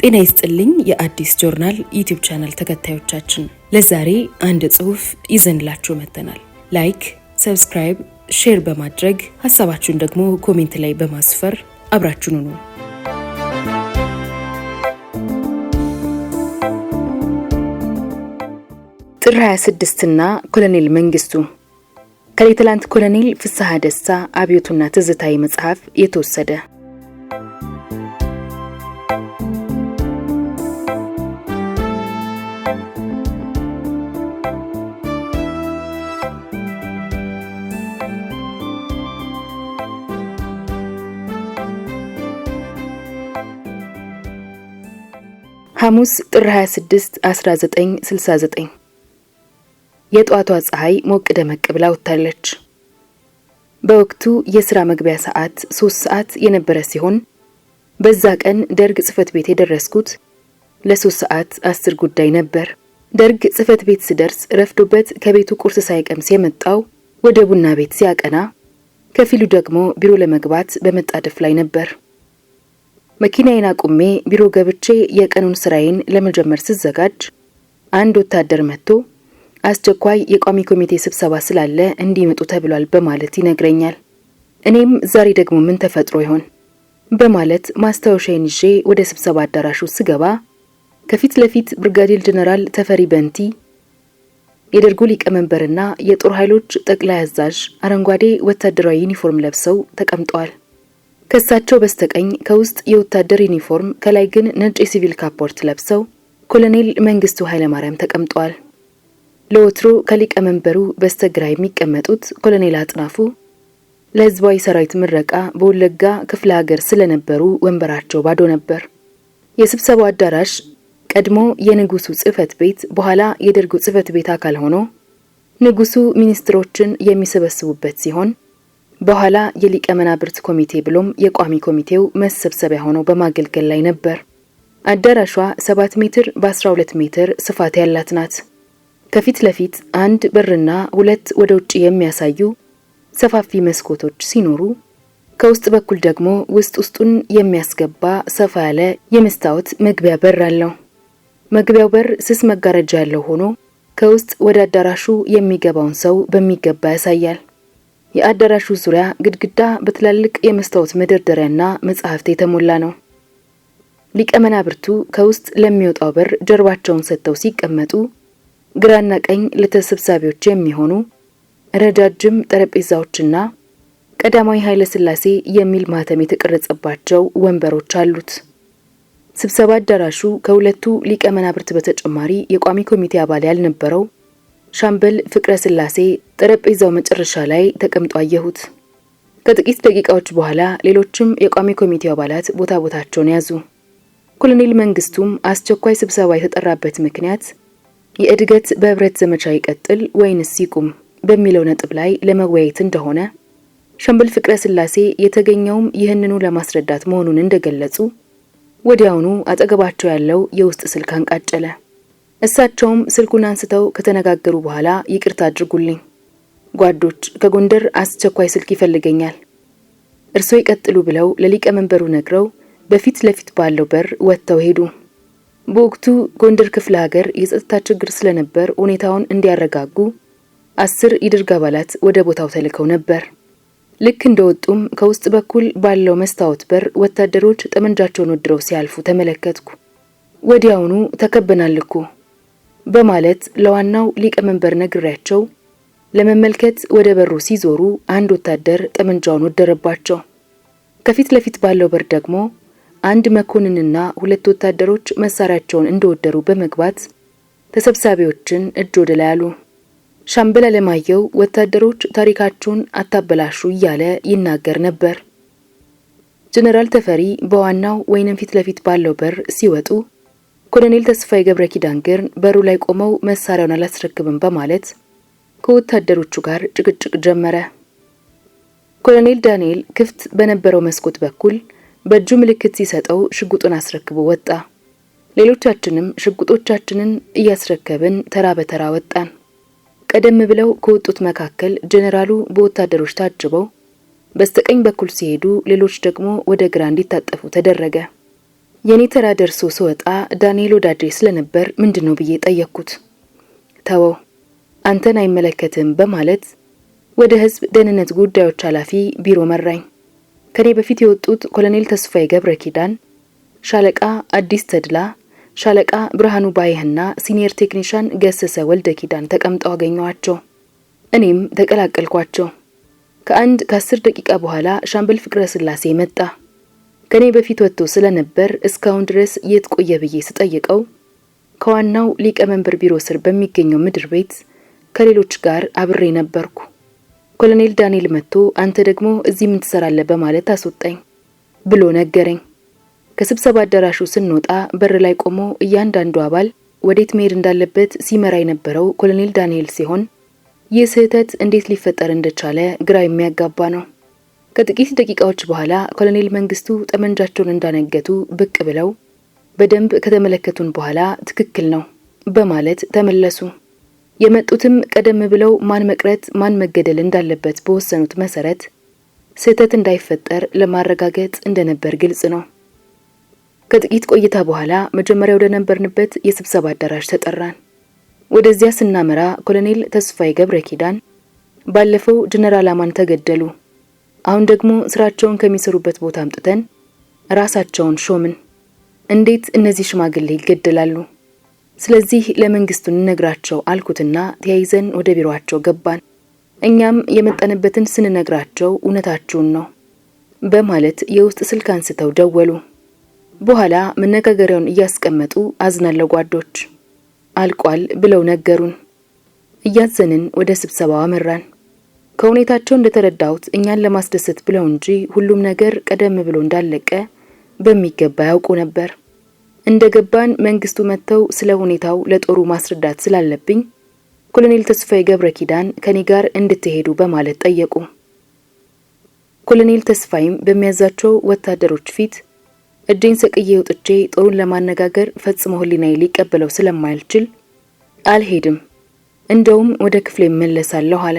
ጤና ይስጥልኝ የአዲስ ጆርናል ዩቲዩብ ቻናል ተከታዮቻችን፣ ለዛሬ አንድ ጽሑፍ ይዘንላችሁ መጥተናል። ላይክ፣ ሰብስክራይብ፣ ሼር በማድረግ ሐሳባችሁን ደግሞ ኮሜንት ላይ በማስፈር አብራችሁን ሁኑ። ጥር 26 እና ኮሎኔል መንግስቱ ከሌተናንት ኮሎኔል ፍስሐ ደስታ አብዮቱና ትዝታዊ መጽሐፍ የተወሰደ። ሐሙስ ጥር 26 1969 የጧቷ ፀሐይ ሞቅ ደመቅ ብላ ወጣለች። በወቅቱ የሥራ መግቢያ ሰዓት 3 ሰዓት የነበረ ሲሆን በዛ ቀን ደርግ ጽፈት ቤት የደረስኩት ለ3 ሰዓት 10 ጉዳይ ነበር። ደርግ ጽፈት ቤት ስደርስ ረፍዶበት ከቤቱ ቁርስ ሳይቀምስ የመጣው ወደ ቡና ቤት ሲያቀና፣ ከፊሉ ደግሞ ቢሮ ለመግባት በመጣደፍ ላይ ነበር። መኪናዬን አቁሜ ቢሮ ገብቼ የቀኑን ስራዬን ለመጀመር ስዘጋጅ አንድ ወታደር መጥቶ አስቸኳይ የቋሚ ኮሚቴ ስብሰባ ስላለ እንዲመጡ ተብሏል በማለት ይነግረኛል። እኔም ዛሬ ደግሞ ምን ተፈጥሮ ይሆን በማለት ማስታወሻዬን ይዤ ወደ ስብሰባ አዳራሹ ስገባ ከፊት ለፊት ብርጋዴር ጀነራል ተፈሪ በንቲ የደርጉ ሊቀመንበርና የጦር ኃይሎች ጠቅላይ አዛዥ አረንጓዴ ወታደራዊ ዩኒፎርም ለብሰው ተቀምጠዋል። ከሳቸው በስተቀኝ ከውስጥ የወታደር ዩኒፎርም ከላይ ግን ነጭ የሲቪል ካፖርት ለብሰው ኮሎኔል መንግስቱ ኃይለማርያም ተቀምጠዋል። ለወትሮ ከሊቀመንበሩ በስተግራ የሚቀመጡት ኮሎኔል አጥናፉ ለህዝባዊ ሰራዊት ምረቃ በወለጋ ክፍለ ሀገር ስለነበሩ ወንበራቸው ባዶ ነበር። የስብሰባው አዳራሽ ቀድሞ የንጉሱ ጽፈት ቤት በኋላ የደርጉ ጽፈት ቤት አካል ሆኖ ንጉሱ ሚኒስትሮችን የሚሰበስቡበት ሲሆን በኋላ የሊቀ መናብርት ኮሚቴ ብሎም የቋሚ ኮሚቴው መሰብሰቢያ ሆኖ በማገልገል ላይ ነበር። አዳራሿ 7 ሜትር በ12 ሜትር ስፋት ያላት ናት። ከፊት ለፊት አንድ በርና 2 ወደ ውጭ የሚያሳዩ ሰፋፊ መስኮቶች ሲኖሩ ከውስጥ በኩል ደግሞ ውስጡን የሚያስገባ ሰፋ ያለ የመስታወት መግቢያ በር አለው። መግቢያው በር ስስ መጋረጃ ያለው ሆኖ ከውስጥ ወደ አዳራሹ የሚገባውን ሰው በሚገባ ያሳያል። የአዳራሹ ዙሪያ ግድግዳ በትላልቅ የመስታወት መደርደሪያና መጽሐፍት የተሞላ ነው። ሊቀ መናብርቱ ከውስጥ ለሚወጣው በር ጀርባቸውን ሰጥተው ሲቀመጡ ግራና ቀኝ ለተሰብሳቢዎች የሚሆኑ ረጃጅም ጠረጴዛዎችና ቀዳማዊ ኃይለ ሥላሴ የሚል ማህተም የተቀረጸባቸው ወንበሮች አሉት። ስብሰባ አዳራሹ ከሁለቱ ሊቀ መናብርት በተጨማሪ የቋሚ ኮሚቴ አባል ያልነበረው ሻምበል ፍቅረ ሥላሴ ጠረጴዛው መጨረሻ ላይ ተቀምጦ አየሁት። ከጥቂት ደቂቃዎች በኋላ ሌሎችም የቋሚ ኮሚቴው አባላት ቦታቸውን ያዙ። ኮሎኔል መንግስቱም አስቸኳይ ስብሰባ የተጠራበት ምክንያት የእድገት በህብረት ዘመቻ ይቀጥል ወይንስ ይቁም በሚለው ነጥብ ላይ ለመወያየት እንደሆነ ሻምበል ፍቅረ ሥላሴ የተገኘውም ይህንኑ ለማስረዳት መሆኑን እንደገለጹ ወዲያውኑ አጠገባቸው ያለው የውስጥ ስልክ አንቃጨለ። እሳቸውም ስልኩን አንስተው ከተነጋገሩ በኋላ ይቅርታ አድርጉልኝ ጓዶች፣ ከጎንደር አስቸኳይ ስልክ ይፈልገኛል፣ እርስዎ ይቀጥሉ ብለው ለሊቀ መንበሩ ነግረው በፊት ለፊት ባለው በር ወጥተው ሄዱ። በወቅቱ ጎንደር ክፍለ ሀገር የጸጥታ ችግር ስለነበር ሁኔታውን እንዲያረጋጉ 10 የደርግ አባላት ወደ ቦታው ተልከው ነበር። ልክ እንደወጡም ከውስጥ በኩል ባለው መስታወት በር ወታደሮች ጠመንጃቸውን ወድረው ሲያልፉ ተመለከትኩ። ወዲያውኑ ተከበናል እኮ በማለት ለዋናው ሊቀ መንበር ነግሬያቸው ለመመልከት ወደ በሩ ሲዞሩ አንድ ወታደር ጠመንጃውን ወደረባቸው። ከፊት ለፊት ባለው በር ደግሞ አንድ መኮንንና 2 ወታደሮች መሳሪያቸውን እንደወደሩ በመግባት ተሰብሳቢዎችን እጅ ወደ ላይ አሉ። ሻምበል አለማየሁ ወታደሮች ታሪካቸውን አታበላሹ እያለ ይናገር ነበር። ጀነራል ተፈሪ በዋናው ወይንም ፊት ለፊት ባለው በር ሲወጡ ኮሎኔል ተስፋዬ ገብረ ኪዳን ግን በሩ ላይ ቆመው መሳሪያውን አላስረክብም በማለት ከወታደሮቹ ጋር ጭቅጭቅ ጀመረ። ኮሎኔል ዳንኤል ክፍት በነበረው መስኮት በኩል በእጁ ምልክት ሲሰጠው ሽጉጡን አስረክቦ ወጣ። ሌሎቻችንም ሽጉጦቻችንን እያስረከብን ተራ በተራ ወጣን። ቀደም ብለው ከወጡት መካከል ጀነራሉ በወታደሮች ታጅበው በስተቀኝ በኩል ሲሄዱ ሌሎች ደግሞ ወደ ግራ እንዲታጠፉ ተደረገ። የኔ ተራ ደርሶ ስወጣ ዳንኤል ወዳጄ ስለነበር ምንድነው ብዬ ጠየቅኩት። ተወው አንተን አይመለከትም በማለት ወደ ህዝብ ደህንነት ጉዳዮች ኃላፊ ቢሮ መራኝ። ከኔ በፊት የወጡት ኮሎኔል ተስፋዬ ገብረ ኪዳን፣ ሻለቃ አዲስ ተድላ፣ ሻለቃ ብርሃኑ ባይህና ሲኒየር ቴክኒሻን ገሰሰ ወልደ ኪዳን ተቀምጠው አገኘዋቸው። እኔም ተቀላቀልኳቸው። ከ10 ደቂቃ በኋላ ሻምበል ፍቅረ ስላሴ መጣ። ከኔ በፊት ወጥቶ ስለነበር እስካሁን ድረስ የት ቆየ ብዬ ስጠይቀው ከዋናው ሊቀመንበር ቢሮ ስር በሚገኘው ምድር ቤት ከሌሎች ጋር አብሬ ነበርኩ። ኮሎኔል ዳንኤል መጥቶ አንተ ደግሞ እዚህ ምን ትሰራለህ በማለት አስወጣኝ ብሎ ነገረኝ። ከስብሰባ አዳራሹ ስንወጣ በር ላይ ቆሞ እያንዳንዱ አባል ወዴት መሄድ እንዳለበት ሲመራ የነበረው ኮሎኔል ዳንኤል ሲሆን ይህ ስህተት እንዴት ሊፈጠር እንደቻለ ግራ የሚያጋባ ነው። ከጥቂት ደቂቃዎች በኋላ ኮሎኔል መንግስቱ ጠመንጃቸውን እንዳነገቱ ብቅ ብለው በደንብ ከተመለከቱን በኋላ ትክክል ነው በማለት ተመለሱ። የመጡትም ቀደም ብለው ማን መቅረት ማን መገደል እንዳለበት በወሰኑት መሰረት ስህተት እንዳይፈጠር ለማረጋገጥ እንደነበር ግልጽ ነው። ከጥቂት ቆይታ በኋላ መጀመሪያ ወደ ነበርንበት የስብሰባ አዳራሽ ተጠራን። ወደዚያ ስናመራ ኮሎኔል ተስፋዬ ገብረ ኪዳን ባለፈው ጀነራል አማን ተገደሉ፣ አሁን ደግሞ ስራቸውን ከሚሰሩበት ቦታ አምጥተን ራሳቸውን ሾምን፣ እንዴት እነዚህ ሽማግሌ ይገደላሉ? ስለዚህ ለመንግስቱ እንነግራቸው አልኩትና ተያይዘን ወደ ቢሮአቸው ገባን። እኛም የመጣንበትን ስንነግራቸው እውነታችሁን ነው በማለት የውስጥ ስልክ አንስተው ደወሉ። በኋላ መነጋገሪያውን እያስቀመጡ አዝናለሁ ጓዶች አልቋል ብለው ነገሩን። እያዘንን ወደ ስብሰባው አመራን። ከሁኔታቸው እንደተረዳሁት እኛን ለማስደሰት ብለው እንጂ ሁሉም ነገር ቀደም ብሎ እንዳለቀ በሚገባ ያውቁ ነበር። እንደገባን መንግስቱ መጥተው ስለ ሁኔታው ለጦሩ ማስረዳት ስላለብኝ ኮሎኔል ተስፋዬ ገብረ ኪዳን ከኔ ጋር እንድትሄዱ በማለት ጠየቁ። ኮሎኔል ተስፋዬም በሚያዛቸው ወታደሮች ፊት እጄን ሰቅዬ ወጥቼ ጦሩን ለማነጋገር ፈጽሞ ህሊናዬ ሊቀበለው ስለማይችል አልሄድም፣ እንደውም ወደ ክፍሌ እመለሳለሁ አለ።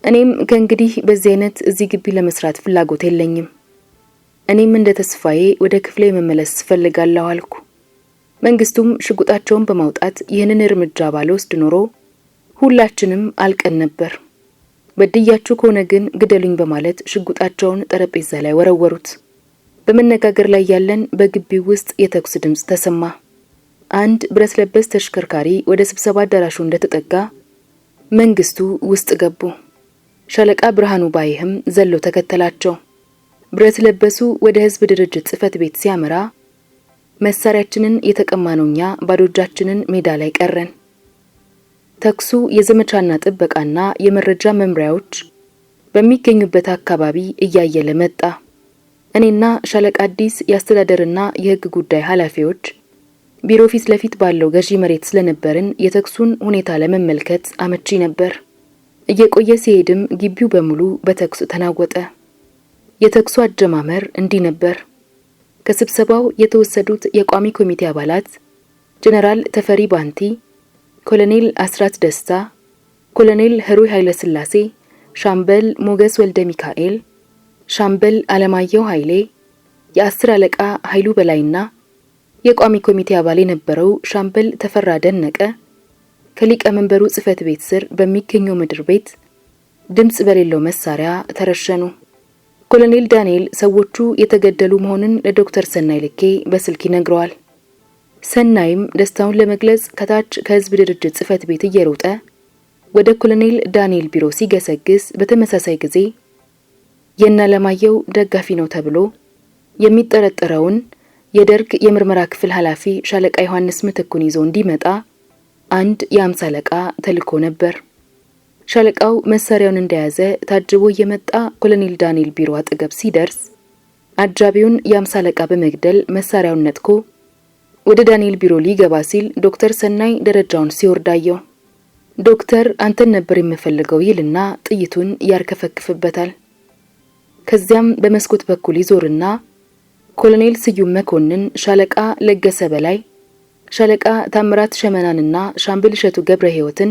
እኔም ከእንግዲህ በዚህ አይነት እዚህ ግቢ ለመስራት ፍላጎት የለኝም፣ እኔም እንደ ተስፋዬ ወደ ክፍሌ መመለስ ፈልጋለሁ አልኩ። መንግስቱም ሽጉጣቸውን በማውጣት ይህንን እርምጃ ባልወስድ ኖሮ ሁላችንም አልቀን ነበር፣ በድያችሁ ከሆነ ግን ግደሉኝ በማለት ሽጉጣቸውን ጠረጴዛ ላይ ወረወሩት። በመነጋገር ላይ ያለን በግቢው ውስጥ የተኩስ ድምጽ ተሰማ። አንድ ብረት ለበስ ተሽከርካሪ ወደ ስብሰባ አዳራሹ እንደተጠጋ መንግስቱ ውስጥ ገቡ። ሻለቃ ብርሃኑ ባይህም ዘሎ ተከተላቸው። ብረት ለበሱ ወደ ህዝብ ድርጅት ጽህፈት ቤት ሲያመራ መሳሪያችንን የተቀማነውኛ ባዶ እጃችንን ሜዳ ላይ ቀረን። ተኩሱ የዘመቻና ጥበቃና የመረጃ መምሪያዎች በሚገኙበት አካባቢ እያየለ መጣ። እኔና ሻለቃ አዲስ የአስተዳደርና የህግ ጉዳይ ኃላፊዎች ቢሮ ፊት ለፊት ባለው ገዢ መሬት ስለነበርን የተኩሱን ሁኔታ ለመመልከት አመቺ ነበር። እየቆየ ሲሄድም ግቢው በሙሉ በተኩስ ተናወጠ። የተኩሱ አጀማመር እንዲህ ነበር። ከስብሰባው የተወሰዱት የቋሚ ኮሚቴ አባላት ጀነራል ተፈሪ ባንቲ፣ ኮሎኔል አስራት ደስታ፣ ኮሎኔል ህሩይ ኃይለ ስላሴ፣ ሻምበል ሞገስ ወልደ ሚካኤል፣ ሻምበል አለማየሁ ኃይሌ፣ የ10 አለቃ ኃይሉ በላይና የቋሚ ኮሚቴ አባል የነበረው ሻምበል ተፈራ ደነቀ ከሊቀመንበሩ ጽህፈት ቤት ስር በሚገኘው ምድር ቤት ድምጽ በሌለው መሳሪያ ተረሸኑ። ኮሎኔል ዳንኤል ሰዎቹ የተገደሉ መሆኑን ለዶክተር ሰናይ ልኬ በስልክ ይነግረዋል። ሰናይም ደስታውን ለመግለጽ ከታች ከህዝብ ድርጅት ጽህፈት ቤት እየሮጠ ወደ ኮሎኔል ዳንኤል ቢሮ ሲገሰግስ በተመሳሳይ ጊዜ የናለማየው ደጋፊ ነው ተብሎ የሚጠረጠረውን የደርግ የምርመራ ክፍል ኃላፊ ሻለቃ ዮሐንስ ምትኩን ይዞ እንዲመጣ አንድ የ50 አለቃ ተልኮ ነበር። ሻለቃው መሳሪያውን እንደያዘ ታጅቦ እየመጣ ኮሎኔል ዳንኤል ቢሮ አጠገብ ሲደርስ አጃቢውን የ50 አለቃ በመግደል መሳሪያውን ነጥቆ ወደ ዳንኤል ቢሮ ሊገባ ሲል ዶክተር ሰናይ ደረጃውን ሲወርዳየው ዶክተር አንተን ነበር የምፈልገው ይልና ጥይቱን ያርከፈክፍበታል። ከዚያም በመስኮት በኩል ይዞርና ኮሎኔል ስዩም መኮንን፣ ሻለቃ ለገሰ በላይ፣ ሻለቃ ታምራት ሸመናንና ሻምበል እሸቱ ገብረ ሕይወትን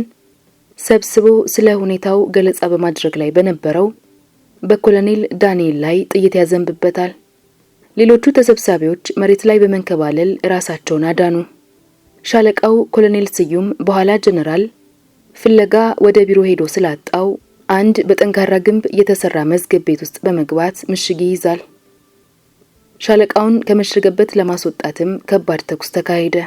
ሰብስቦ ስለ ሁኔታው ገለጻ በማድረግ ላይ በነበረው በኮሎኔል ዳንኤል ላይ ጥይት ያዘንብበታል። ሌሎቹ ተሰብሳቢዎች መሬት ላይ በመንከባለል ራሳቸውን አዳኑ። ሻለቃው ኮሎኔል ስዩም በኋላ ጀነራል ፍለጋ ወደ ቢሮ ሄዶ ስላጣው አንድ በጠንካራ ግንብ የተሰራ መዝገብ ቤት ውስጥ በመግባት ምሽግ ይይዛል። ሻለቃውን ከመሸገበት ለማስወጣትም ከባድ ተኩስ ተካሄደ።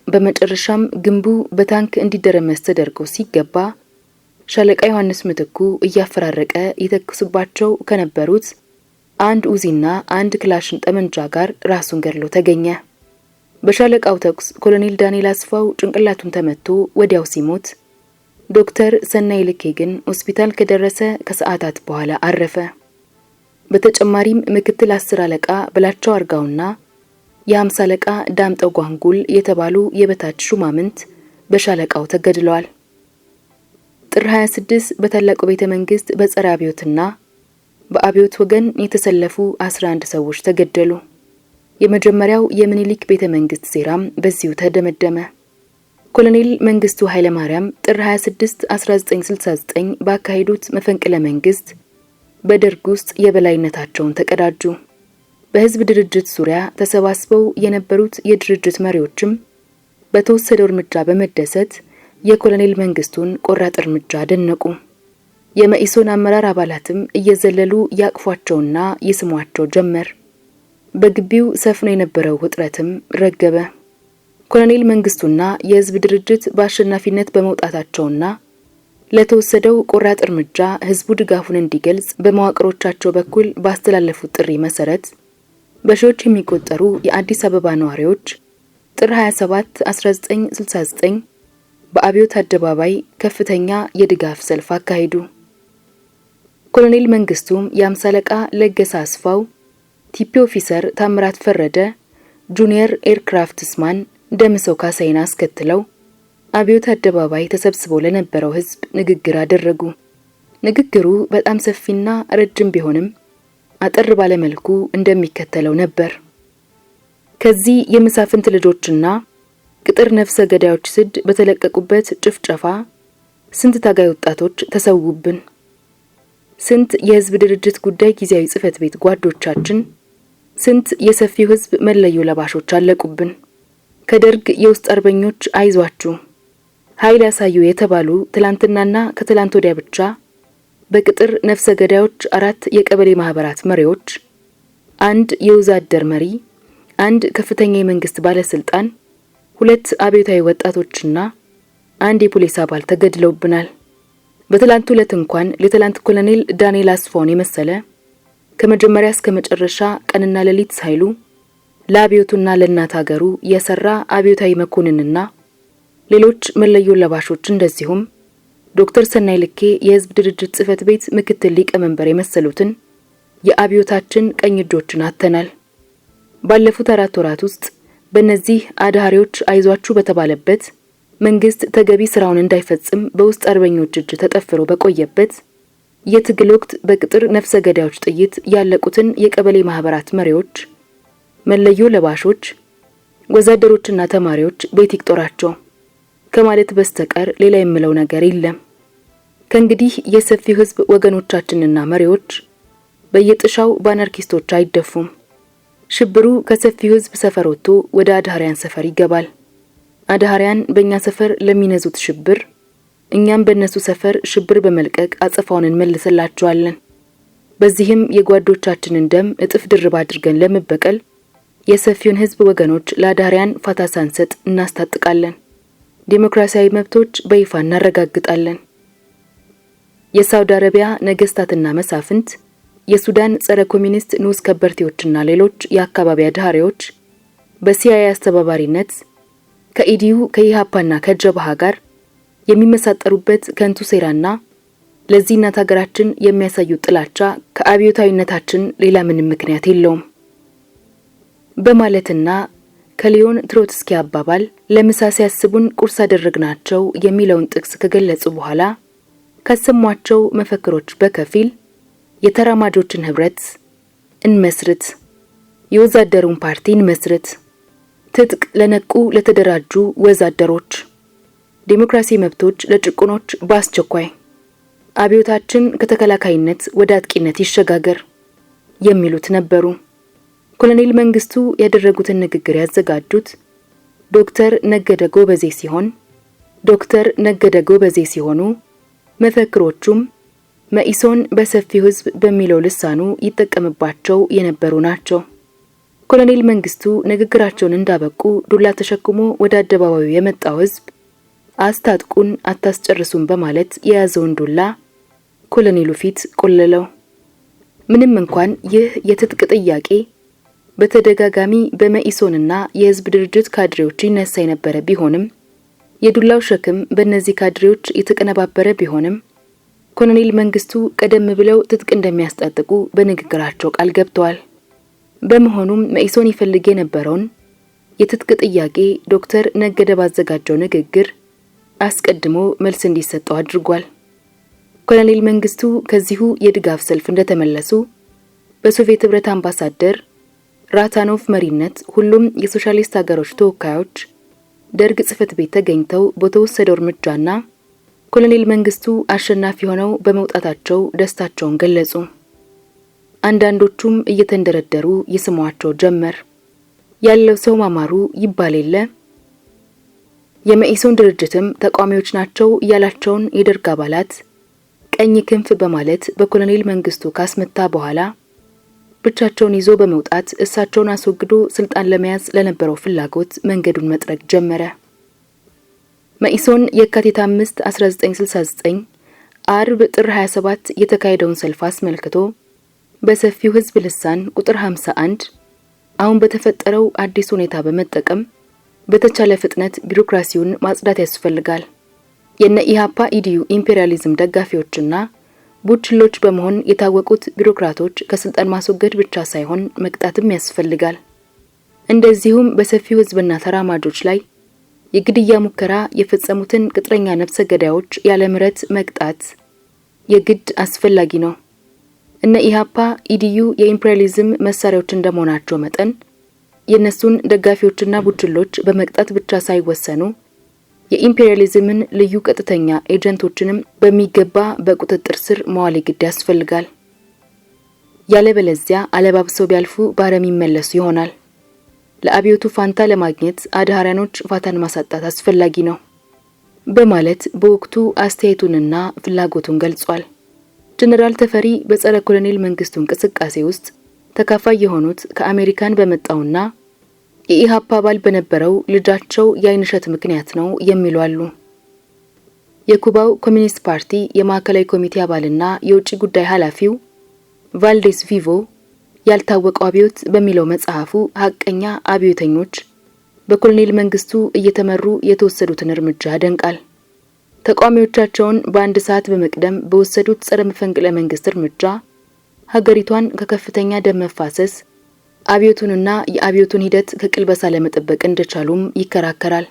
በመጨረሻም ግንቡ በታንክ እንዲደረመስ ተደርጎ ሲገባ ሻለቃ ዮሐንስ ምትኩ እያፈራረቀ ይተኩስባቸው ከነበሩት አንድ ኡዚና አንድ ክላሽን ጠመንጃ ጋር ራሱን ገድሎ ተገኘ። በሻለቃው ተኩስ ኮሎኔል ዳንኤል አስፋው ጭንቅላቱን ተመቶ ወዲያው ሲሞት፣ ዶክተር ሰናይ ልኬ ግን ሆስፒታል ከደረሰ ከሰዓታት በኋላ አረፈ። በተጨማሪም ምክትል 10 አለቃ ብላቸው አርጋውና የ50 አለቃ ዳምጠው ጓንጉል የተባሉ የበታች ሹማምንት በሻለቃው ተገድለዋል። ጥር 26 በታላቁ ቤተ መንግስት በጸረ አብዮትና በአብዮት ወገን የተሰለፉ 11 ሰዎች ተገደሉ። የመጀመሪያው የምኒልክ ቤተ መንግስት ሴራም በዚሁ ተደመደመ። ኮሎኔል መንግስቱ ኃይለ ማርያም ጥር 26 1969 ባካሄዱት መፈንቅለ መንግስት በደርግ ውስጥ የበላይነታቸውን ተቀዳጁ። በህዝብ ድርጅት ዙሪያ ተሰባስበው የነበሩት የድርጅት መሪዎችም በተወሰደው እርምጃ በመደሰት የኮሎኔል መንግስቱን ቆራጥ እርምጃ አደነቁ። የመኢሶን አመራር አባላትም እየዘለሉ ያቅፏቸውና ይስሟቸው ጀመር። በግቢው ሰፍኖ የነበረው ውጥረትም ረገበ። ኮሎኔል መንግስቱና የህዝብ ድርጅት በአሸናፊነት በመውጣታቸውና ለተወሰደው ቆራጥ እርምጃ ህዝቡ ድጋፉን እንዲገልጽ በመዋቅሮቻቸው በኩል ባስተላለፉት ጥሪ መሰረት በሺዎች የሚቆጠሩ የአዲስ አበባ ነዋሪዎች ጥር 27 1969 በአብዮት አደባባይ ከፍተኛ የድጋፍ ሰልፍ አካሄዱ። ኮሎኔል መንግስቱም የ50 አለቃ ለገሰ አስፋው፣ ቲፒ ኦፊሰር ታምራት ፈረደ፣ ጁኒየር ኤርክራፍትስማን ደምሰው ካሳይን አስከትለው አብዮት አደባባይ ተሰብስበው ለነበረው ህዝብ ንግግር አደረጉ። ንግግሩ በጣም ሰፊና ረጅም ቢሆንም አጠር ባለ መልኩ እንደሚከተለው ነበር። ከዚህ የመሳፍንት ልጆችና ቅጥር ነፍሰ ገዳዮች ስድ በተለቀቁበት ጭፍጨፋ ስንት ታጋይ ወጣቶች ተሰውብን፣ ስንት የህዝብ ድርጅት ጉዳይ ጊዜያዊ ጽህፈት ቤት ጓዶቻችን፣ ስንት የሰፊው ህዝብ መለዮ ለባሾች አለቁብን። ከደርግ የውስጥ አርበኞች አይዟችሁ ኃይል ያሳዩ የተባሉ ትላንትናና ከትላንት ወዲያ ብቻ በቅጥር ነፍሰ ገዳዮች 4 የቀበሌ ማህበራት መሪዎች፣ 1 የወዛደር መሪ፣ 1 ከፍተኛ የመንግስት ባለስልጣን፣ 2 አብዮታዊ ወጣቶችና 1 የፖሊስ አባል ተገድለውብናል። በትላንት ዕለት እንኳን ሌተናንት ኮሎኔል ዳንኤል አስፋውን የመሰለ ከመጀመሪያ እስከ መጨረሻ ቀንና ሌሊት ሳይሉ ለአብዮቱና ለእናት ሀገሩ የሰራ አብዮታዊ መኮንንና ሌሎች መለዮ ለባሾች እንደዚሁም ዶክተር ሰናይ ልኬ የህዝብ ድርጅት ጽህፈት ቤት ምክትል ሊቀመንበር የመሰሉትን የአብዮታችን ቀኝ እጆችን አተናል። ባለፉት 4 ወራት ውስጥ በእነዚህ አዳሪዎች አይዟችሁ በተባለበት መንግስት ተገቢ ስራውን እንዳይፈጽም በውስጥ አርበኞች እጅ ተጠፍሮ በቆየበት የትግል ወቅት በቅጥር ነፍሰ ገዳዮች ጥይት ያለቁትን የቀበሌ ማህበራት መሪዎች፣ መለዮ ለባሾች፣ ወዛደሮችና ተማሪዎች ቤት ይቅጦራቸው ከማለት በስተቀር ሌላ የምለው ነገር የለም። ከእንግዲህ የሰፊው ህዝብ ወገኖቻችንና መሪዎች በየጥሻው በአናርኪስቶች አይደፉም። ሽብሩ ከሰፊው ህዝብ ሰፈር ወጥቶ ወደ አድሃሪያን ሰፈር ይገባል። አድሃሪያን በእኛ ሰፈር ለሚነዙት ሽብር እኛም በእነሱ ሰፈር ሽብር በመልቀቅ አጸፋውን እንመልስላቸዋለን። በዚህም የጓዶቻችንን ደም እጥፍ ድርብ አድርገን ለመበቀል የሰፊውን ህዝብ ወገኖች ለአድሃሪያን ፋታ ሳንሰጥ እናስታጥቃለን። ዲሞክራሲያዊ መብቶች በይፋ እናረጋግጣለን። የሳውዲ አረቢያ ነገስታትና መሳፍንት፣ የሱዳን ጸረ ኮሚኒስት ንዑስ ከበርቴዎችና ሌሎች የአካባቢ አድሃሪዎች በሲአይኤ አስተባባሪነት ከኢዲዩ ከኢሃፓና ከጀባሃ ጋር የሚመሳጠሩበት ከንቱ ሴራና ለዚህ እናት ሀገራችን የሚያሳዩ ጥላቻ ከአብዮታዊነታችን ሌላ ምንም ምክንያት የለውም በማለትና ከሊዮን ትሮትስኪ አባባል ለምሳ ሲያስቡን ቁርስ አደረግናቸው የሚለውን ጥቅስ ከገለጹ በኋላ ካሰሟቸው መፈክሮች በከፊል የተራማጆችን ህብረት እንመስርት፣ የወዛደሩን ፓርቲ እንመስርት፣ ትጥቅ ለነቁ ለተደራጁ ወዛደሮች፣ ዲሞክራሲ መብቶች ለጭቁኖች በአስቸኳይ፣ አብዮታችን ከተከላካይነት ወደ አጥቂነት ይሸጋገር የሚሉት ነበሩ። ኮሎኔል መንግስቱ ያደረጉትን ንግግር ያዘጋጁት ዶክተር ነገደ ጎበዜ ሲሆኑ መፈክሮቹም መኢሶን በሰፊው ህዝብ በሚለው ልሳኑ ይጠቀምባቸው የነበሩ ናቸው። ኮሎኔል መንግስቱ ንግግራቸውን እንዳበቁ ዱላ ተሸክሞ ወደ አደባባዩ የመጣው ህዝብ አስታጥቁን አታስጨርሱን በማለት የያዘውን ዱላ ኮሎኔሉ ፊት ቆለለው። ምንም እንኳን ይህ የትጥቅ ጥያቄ በተደጋጋሚ በመኢሶንና የህዝብ ድርጅት ካድሬዎች ይነሳ የነበረ ቢሆንም የዱላው ሸክም በእነዚህ ካድሬዎች የተቀነባበረ ቢሆንም ኮሎኔል መንግስቱ ቀደም ብለው ትጥቅ እንደሚያስታጥቁ በንግግራቸው ቃል ገብተዋል። በመሆኑም መኢሶን ይፈልግ የነበረውን የትጥቅ ጥያቄ ዶክተር ነገደ ባዘጋጀው ንግግር አስቀድሞ መልስ እንዲሰጠው አድርጓል። ኮሎኔል መንግስቱ ከዚሁ የድጋፍ ሰልፍ እንደተመለሱ በሶቪየት ህብረት አምባሳደር ራታኖቭ መሪነት ሁሉም የሶሻሊስት ሀገሮች ተወካዮች ደርግ ጽሕፈት ቤት ተገኝተው በተወሰደው እርምጃና ኮሎኔል መንግስቱ አሸናፊ ሆነው በመውጣታቸው ደስታቸውን ገለጹ። አንዳንዶቹም እየተንደረደሩ ይስሟቸው ጀመር። ያለው ሰው ማማሩ ይባል የለ። የመኢሶን ድርጅትም ተቋሚዎች ናቸው ያላቸውን የደርግ አባላት ቀኝ ክንፍ በማለት በኮሎኔል መንግስቱ ካስመታ በኋላ ብቻቸውን ይዞ በመውጣት እሳቸውን አስወግዶ ስልጣን ለመያዝ ለነበረው ፍላጎት መንገዱን መጥረግ ጀመረ። መኢሶን የካቲት 5 1969 አርብ ጥር 27 የተካሄደውን ሰልፍ አስመልክቶ በሰፊው ህዝብ ልሳን ቁጥር 51 አሁን በተፈጠረው አዲስ ሁኔታ በመጠቀም በተቻለ ፍጥነት ቢሮክራሲውን ማጽዳት ያስፈልጋል። የነ ኢሃፓ ኢዲዩ ኢምፔሪያሊዝም ደጋፊዎችና ቡችሎች በመሆን የታወቁት ቢሮክራቶች ከስልጣን ማስወገድ ብቻ ሳይሆን መቅጣትም ያስፈልጋል። እንደዚሁም በሰፊው ህዝብና ተራማጆች ላይ የግድያ ሙከራ የፈጸሙትን ቅጥረኛ ነፍሰ ገዳዮች ያለ ምህረት መቅጣት የግድ አስፈላጊ ነው። እነ ኢሃፓ ኢዲዩ የኢምፔሪያሊዝም መሳሪያዎች እንደመሆናቸው መጠን የነሱን ደጋፊዎችና ቡችሎች በመቅጣት ብቻ ሳይወሰኑ የኢምፔሪያሊዝምን ልዩ ቀጥተኛ ኤጀንቶችንም በሚገባ በቁጥጥር ስር መዋል ግድ ያስፈልጋል። ያለበለዚያ አለባብሰው ቢያልፉ ባረም ይመለሱ ይሆናል። ለአብዮቱ ፋንታ ለማግኘት አድሃሪያኖች ፋታን ማሳጣት አስፈላጊ ነው በማለት በወቅቱ አስተያየቱንና ፍላጎቱን ገልጿል። ጀነራል ተፈሪ በጸረ ኮሎኔል መንግስቱ እንቅስቃሴ ውስጥ ተካፋይ የሆኑት ከአሜሪካን በመጣውና የኢሃፓ አባል በነበረው ልጃቸው የአይንሸት ምክንያት ነው የሚሉ አሉ። የኩባው ኮሚኒስት ፓርቲ የማዕከላዊ ኮሚቴ አባልና የውጭ ጉዳይ ኃላፊው ቫልዴስ ቪቮ ያልታወቀው አብዮት በሚለው መጽሐፉ ሐቀኛ አብዮተኞች በኮሎኔል መንግስቱ እየተመሩ የተወሰዱትን እርምጃ ያደንቃል። ተቋሚዎቻቸውን በአንድ ሰዓት በመቅደም በወሰዱት ጸረ መፈንቅለ መንግስት እርምጃ ሀገሪቷን ከከፍተኛ ደም መፋሰስ አብዮቱንና የአብዮቱን ሂደት ከቅልበሳ ለመጠበቅ እንደቻሉም ይከራከራል።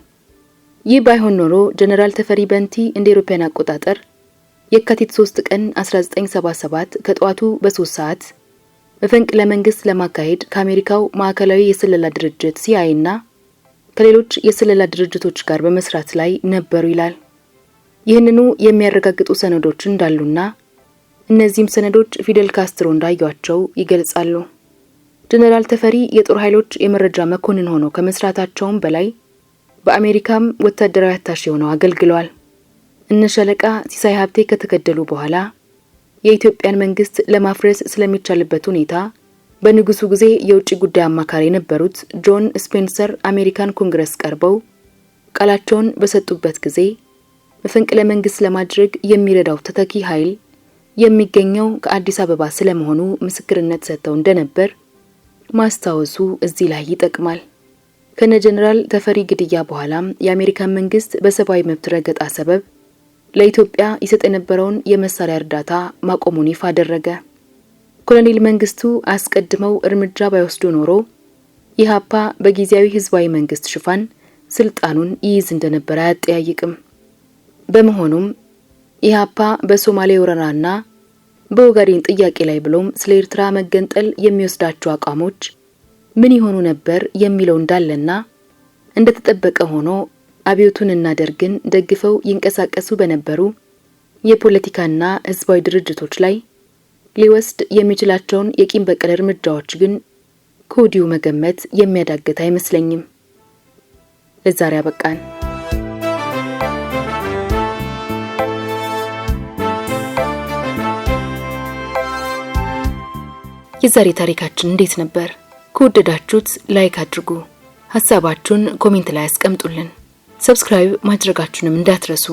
ይህ ባይሆን ኖሮ ጀነራል ተፈሪ በንቲ እንደ አውሮፓውያን አቆጣጠር የካቲት 3 ቀን 1977 ከጠዋቱ በ3 ሰዓት መፈንቅለ መንግስት ለማካሄድ ከአሜሪካው ማዕከላዊ የስለላ ድርጅት ሲአይኤ እና ከሌሎች የስለላ ድርጅቶች ጋር በመስራት ላይ ነበሩ ይላል። ይህንኑ የሚያረጋግጡ ሰነዶች እንዳሉና እነዚህም ሰነዶች ፊደል ካስትሮ እንዳዩዋቸው ይገልጻሉ። ጀነራል ተፈሪ የጦር ኃይሎች የመረጃ መኮንን ሆነው ከመስራታቸውም በላይ በአሜሪካም ወታደራዊ አታሼ ሆነው አገልግለዋል። እነ ሻለቃ ሲሳይ ሀብቴ ከተገደሉ በኋላ የኢትዮጵያን መንግስት ለማፍረስ ስለሚቻልበት ሁኔታ በንጉሱ ጊዜ የውጭ ጉዳይ አማካሪ የነበሩት ጆን ስፔንሰር አሜሪካን ኮንግረስ ቀርበው ቃላቸውን በሰጡበት ጊዜ መፈንቅለ መንግስት ለማድረግ የሚረዳው ተተኪ ኃይል የሚገኘው ከአዲስ አበባ ስለመሆኑ ምስክርነት ሰጥተው እንደነበር ማስታወሱ እዚህ ላይ ይጠቅማል። ከነ ጀነራል ተፈሪ ግድያ በኋላም የአሜሪካን መንግስት በሰብአዊ መብት ረገጣ ሰበብ ለኢትዮጵያ ይሰጥ የነበረውን የመሳሪያ እርዳታ ማቆሙን ይፋ አደረገ። ኮሎኔል መንግስቱ አስቀድመው እርምጃ ባይወስዱ ኖሮ ኢሃፓ በጊዜያዊ ህዝባዊ መንግስት ሽፋን ስልጣኑን ይይዝ እንደነበር አያጠያይቅም። በመሆኑም ኢሃፓ በሶማሌ ወረራና በኦጋዴን ጥያቄ ላይ ብሎም ስለ ኤርትራ መገንጠል የሚወስዳቸው አቋሞች ምን ይሆኑ ነበር የሚለው እንዳለና እንደተጠበቀ ሆኖ አብዮቱንና ደርግን ደግፈው ይንቀሳቀሱ በነበሩ የፖለቲካና ህዝባዊ ድርጅቶች ላይ ሊወስድ የሚችላቸውን የቂም በቀል እርምጃዎች ግን ከወዲሁ መገመት የሚያዳግት አይመስለኝም። ለዛሬ አበቃን። የዛሬ ታሪካችን እንዴት ነበር? ከወደዳችሁት ላይክ አድርጉ። ሐሳባችሁን ኮሜንት ላይ አስቀምጡልን። ሰብስክራይብ ማድረጋችሁንም እንዳትረሱ።